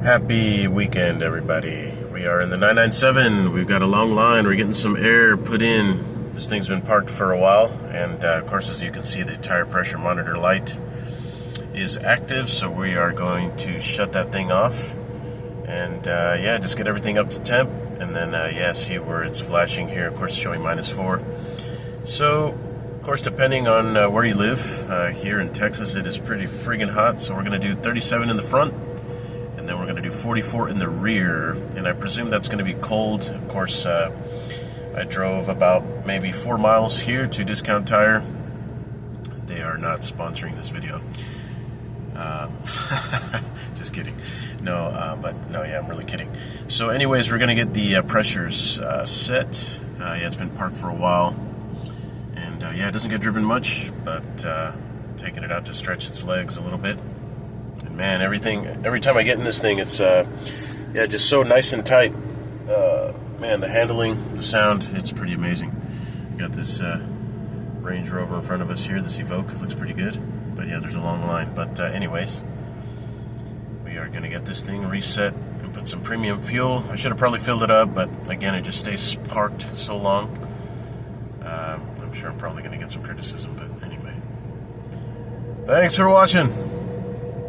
Happy weekend, everybody. We are in the 997. We've got a long line. We're getting some air put in. This thing's been parked for a while, and of course, as you can see, the tire pressure monitor light is active, so we are going to shut that thing off and yeah, just get everything up to temp, and then yeah, see where it's flashing here. Of course, showing -4. So of course, depending on where you live, here in Texas it is pretty friggin' hot, so we're going to do 37 in the front, and then we're going to do 44 in the rear, and I presume that's going to be cold. Of course, I drove about maybe 4 miles here to Discount Tire. They are not sponsoring this video. Just kidding. No, but no, yeah, I'm really kidding. So anyways, we're going to get the pressures set. Yeah, it's been parked for a while. And yeah, it doesn't get driven much, but taking it out to stretch its legs a little bit. And man, every time I get in this thing, it's yeah, just so nice and tight. Man, the handling, the sound, it's pretty amazing. We got this Range Rover in front of us here, this Evoque. It looks pretty good. But yeah, there's a long line. But anyways, we are going to get this thing reset and put some premium fuel. I should have probably filled it up, but again, it just stays parked so long. I'm sure I'm probably going to get some criticism, but anyway. Thanks for watching.